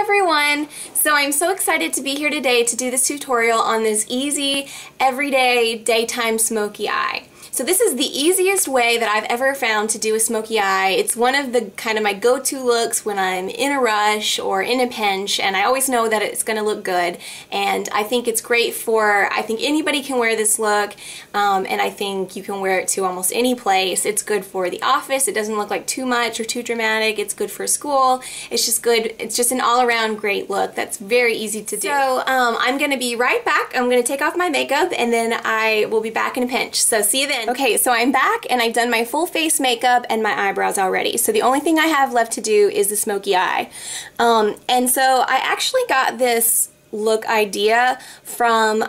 everyone! So I'm so excited to be here today to do this tutorial on this easy, everyday, daytime smoky eye. So this is the easiest way that I've ever found to do a smoky eye. It's one of the kind of my go-to looks when I'm in a rush or in a pinch, and I always know that it's going to look good. And I think it's great for, I think anybody can wear this look, and I think you can wear it to almost any place. It's good for the office. It doesn't look like too much or too dramatic. It's good for school. It's just good. It's just an all-around great look that's very easy to do. So I'm going to be right back. I'm going to take off my makeup, and then I will be back in a pinch. So see you then. Okay, so I'm back and I've done my full face makeup and my eyebrows already. So the only thing I have left to do is the smoky eye. And so I actually got this look idea from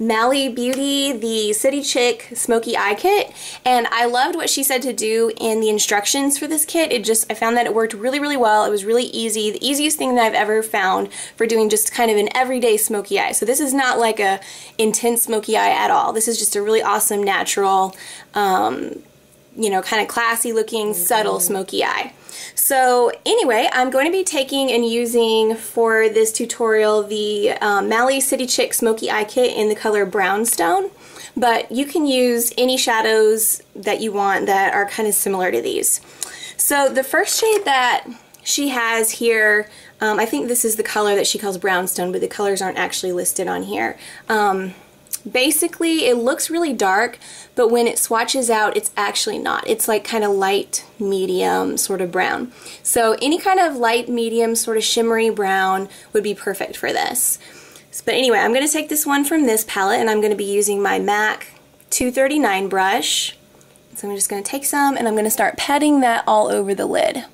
Mally Beauty, the City Chick Smoky Eye Kit, and I loved what she said to do in the instructions for this kit. I found that it worked really, really well. It was really easy, the easiest thing that I've ever found for doing just kind of an everyday smoky eye. So this is not like a intense smoky eye at all. This is just a really awesome, natural, you know, kind of classy looking, subtle smoky eye. So anyway, I'm going to be taking and using for this tutorial the Mally City Chick Smoky Eye Kit in the color Brownstone, but you can use any shadows that you want that are kind of similar to these. So the first shade that she has here, I think this is the color that she calls Brownstone, but the colors aren't actually listed on here. Basically, it looks really dark, but when it swatches out, it's actually not. It's like kind of light, medium, sort of brown. So any kind of light, medium, sort of shimmery brown would be perfect for this. But anyway, I'm going to take this one from this palette, and I'm going to be using my MAC 239 brush. So I'm just going to take some, and I'm going to start patting that all over the lid.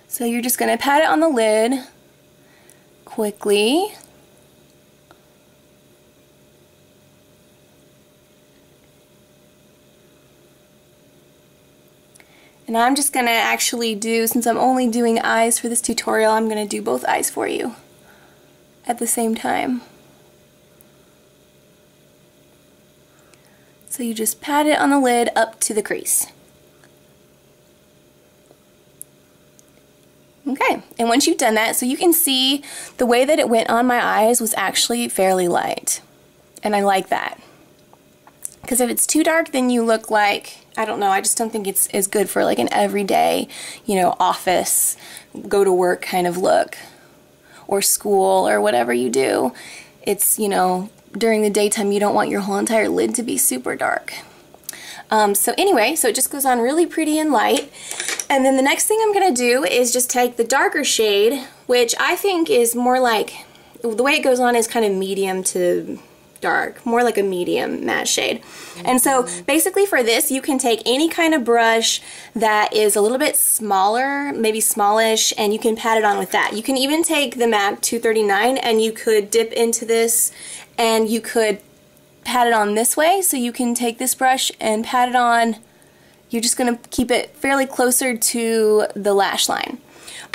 So you're just going to pat it on the lid quickly. And I'm just going to actually do, since I'm only doing eyes for this tutorial, I'm going to do both eyes for you at the same time. So you just pat it on the lid up to the crease. Okay, and once you've done that, so you can see the way that it went on my eyes was actually fairly light. And I like that. Because if it's too dark, then you look like, I don't know, I just don't think it's as good for like an everyday, you know, office, go to work kind of look. Or school, or whatever you do. It's, you know, during the daytime you don't want your whole entire lid to be super dark. So anyway, so it just goes on really pretty and light. And then the next thing I'm going to do is just take the darker shade, which I think is more like, the way it goes on is kind of medium to dark, more like a medium matte shade. And so basically for this, you can take any kind of brush that is a little bit smaller, maybe smallish, and you can pat it on with that. You can even take the MAC 239 and you could dip into this and you could pat it on this way, so you can take this brush and pat it on. You're just going to keep it fairly closer to the lash line.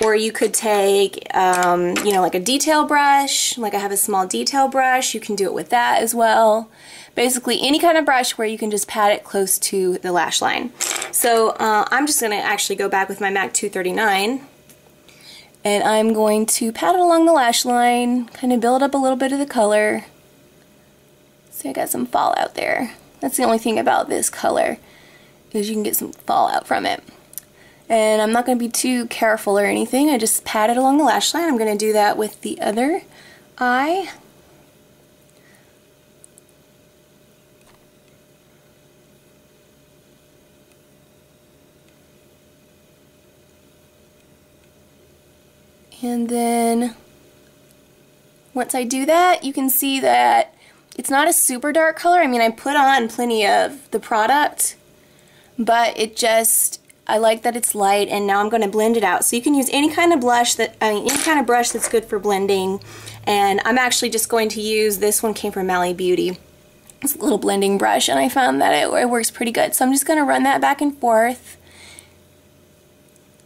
Or you could take, you know, like a detail brush, like I have a small detail brush, you can do it with that as well. Basically any kind of brush where you can just pat it close to the lash line. So I'm just going to actually go back with my MAC 239, and I'm going to pat it along the lash line, kind of build up a little bit of the color. See, I got some fallout there. That's the only thing about this color, is you can get some fallout from it. And I'm not going to be too careful or anything. I just pat it along the lash line. I'm going to do that with the other eye. And then once I do that, you can see that it's not a super dark color. I mean, I put on plenty of the product, but it just, I like that it's light, and now I'm going to blend it out. So you can use any kind of blush that, any kind of brush that's good for blending. And I'm actually just going to use, this one came from Mally Beauty. It's a little blending brush, and I found that it works pretty good. So I'm just going to run that back and forth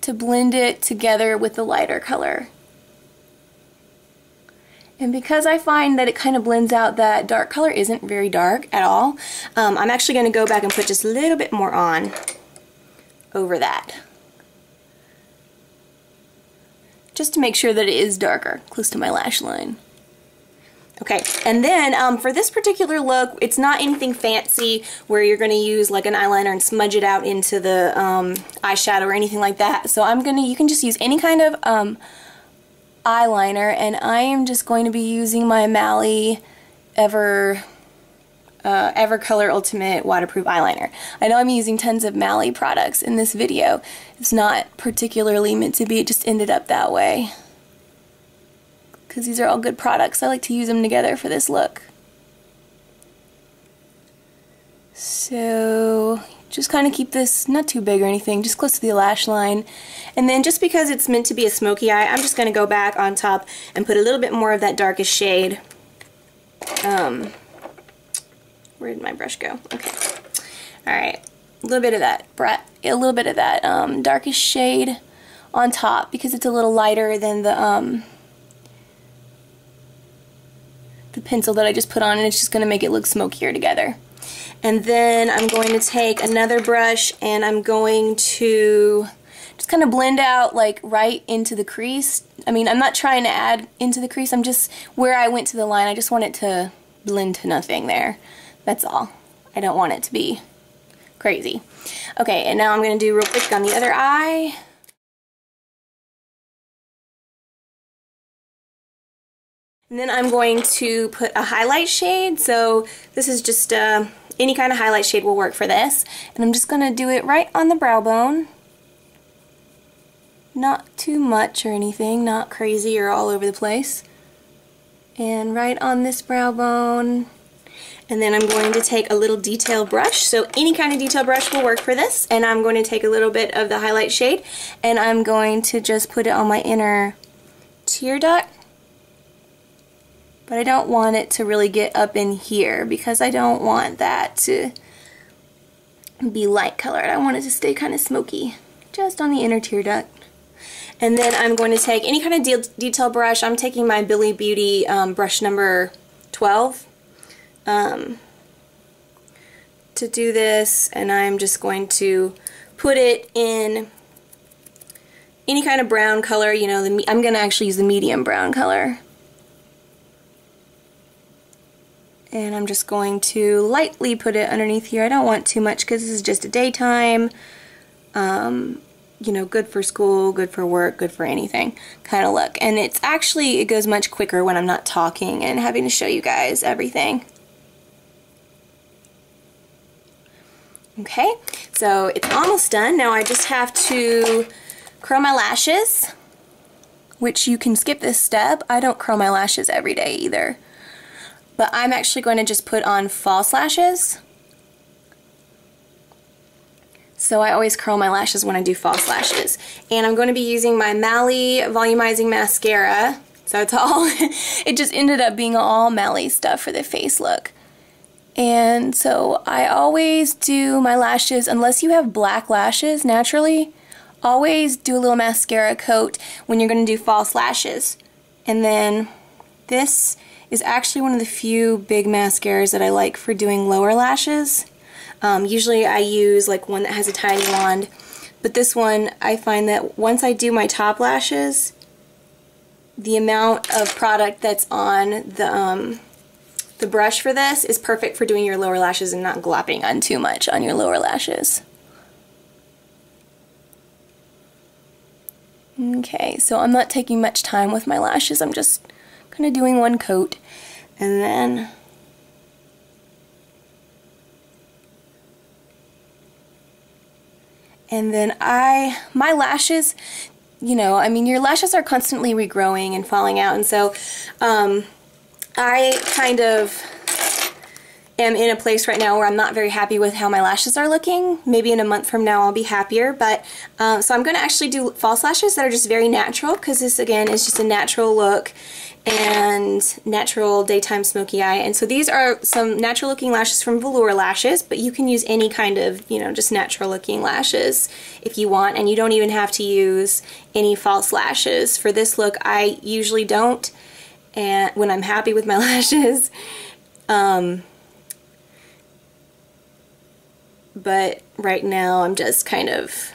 to blend it together with the lighter color. And because I find that it kind of blends out that dark color isn't very dark at all, I'm actually going to go back and put just a little bit more on over that. just to make sure that it is darker, close to my lash line. Okay, and then for this particular look, it's not anything fancy where you're going to use like an eyeliner and smudge it out into the eyeshadow or anything like that. So you can just use any kind of eyeliner, and I am just going to be using my Mally Evercolor Ultimate Waterproof Eyeliner. I know I'm using tons of Mally products in this video. It's not particularly meant to be, it just ended up that way. Because these are all good products. I like to use them together for this look. So just kind of keep this not too big or anything, just close to the lash line. And then just because it's meant to be a smoky eye, I'm just going to go back on top and put a little bit more of that darkest shade. Where did my brush go? Okay. Alright. A little bit of that darkest shade on top because it's a little lighter than the pencil that I just put on, and it's just going to make it look smokier together. And then I'm going to take another brush and I'm going to just kind of blend out like right into the crease. I mean, I'm not trying to add into the crease, I'm just where I went to the line, I just want it to blend to nothing there. That's all. I don't want it to be crazy. Okay, and now I'm going to do real quick on the other eye. And then I'm going to put a highlight shade. So this is just any kind of highlight shade will work for this. And I'm just going to do it right on the brow bone. Not too much or anything, not crazy or all over the place. And right on this brow bone. And then I'm going to take a little detail brush. So any kind of detail brush will work for this. And I'm going to take a little bit of the highlight shade and I'm going to just put it on my inner tear duct. But I don't want it to really get up in here because I don't want that to be light colored. I want it to stay kind of smoky, just on the inner tear duct. And then I'm going to take any kind of detail brush. I'm taking my Billy Beauty brush number 12 to do this, and I'm just going to put it in any kind of brown color. You know, I'm going to actually use the medium brown color. And I'm just going to lightly put it underneath here. I don't want too much because this is just a daytime, you know, good for school, good for work, good for anything kind of look. And it goes much quicker when I'm not talking and having to show you guys everything. Okay, so it's almost done. Now I just have to curl my lashes, which you can skip this step. I don't curl my lashes every day either. But I'm actually going to just put on false lashes. So I always curl my lashes when I do false lashes. And I'm going to be using my Mally Volumizing Mascara. So it's all, it just ended up being all Mally stuff for the face look. And so I always do my lashes, unless you have black lashes naturally, always do a little mascara coat when you're going to do false lashes. And then this is actually one of the few big mascaras that I like for doing lower lashes. Usually I use like one that has a tiny wand, but this one I find that once I do my top lashes, the amount of product that's on the brush for this is perfect for doing your lower lashes and not glopping on too much on your lower lashes. Okay, so I'm not taking much time with my lashes, I'm just kind of doing one coat, and then my lashes, you know, I mean, your lashes are constantly regrowing and falling out, and so I kind of am in a place right now where I'm not very happy with how my lashes are looking. Maybe in a month from now I'll be happier, but so I'm going to actually do false lashes that are just very natural, because this again is just a natural look and natural daytime smoky eye. And so these are some natural looking lashes from Velour lashes, but you can use any kind of, you know, just natural looking lashes if you want, and you don't even have to use any false lashes. For this look I usually don't, and when I'm happy with my lashes. But right now I'm just kind of,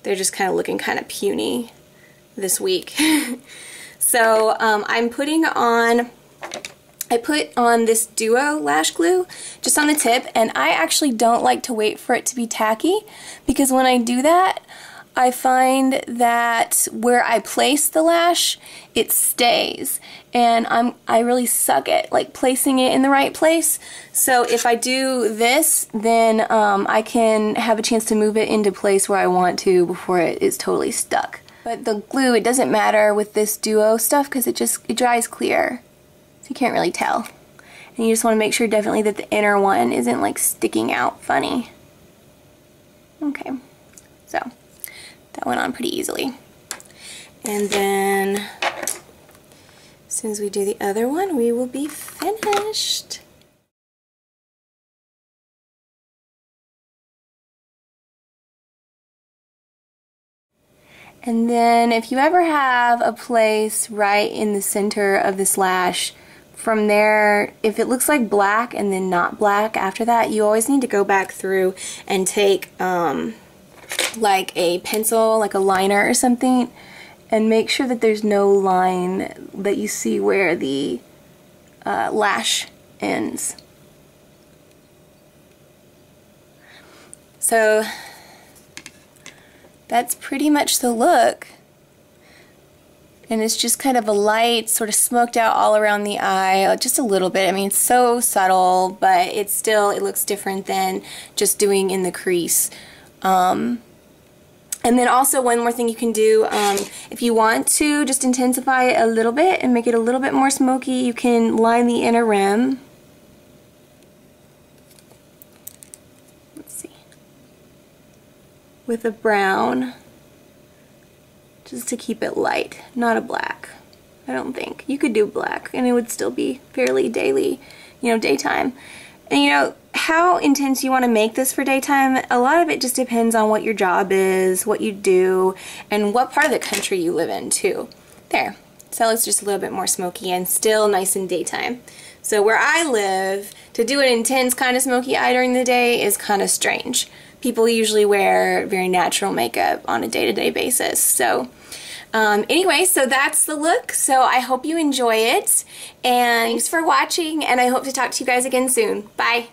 they're just kind of looking kind of puny. this week. So I'm putting on, I put on this Duo lash glue just on the tip, and I actually don't like to wait for it to be tacky, because when I do that, I find that where I place the lash, it stays, and I really suck at like placing it in the right place. So if I do this, then I can have a chance to move it into place where I want to before it is totally stuck. But the glue, it doesn't matter with this Duo stuff because it dries clear. You can't really tell. And you just want to make sure definitely that the inner one isn't like sticking out funny. Okay, so that went on pretty easily. And then as soon as we do the other one, we will be finished. And then if you ever have a place right in the center of this lash, from there, if it looks like black and then not black after that, you always need to go back through and take like a pencil, like a liner or something, and make sure that there's no line that you see where the lash ends. So that's pretty much the look. And it's just kind of a light, sort of smoked out all around the eye, just a little bit. I mean, it's so subtle, but it looks different than just doing in the crease. And then also one more thing you can do, if you want to just intensify it a little bit and make it a little bit more smoky, you can line the inner rim. Let's see. With a brown. Just to keep it light, not a black, I don't think. You could do black and it would still be fairly daily, you know, daytime. And you know, how intense you want to make this for daytime, a lot of it just depends on what your job is, what you do, and what part of the country you live in too. There, so that looks just a little bit more smoky and still nice in daytime. So where I live, to do an intense kind of smoky eye during the day is kind of strange. People usually wear very natural makeup on a day-to-day basis. So anyway, so that's the look. So I hope you enjoy it. And thanks for watching, and I hope to talk to you guys again soon. Bye.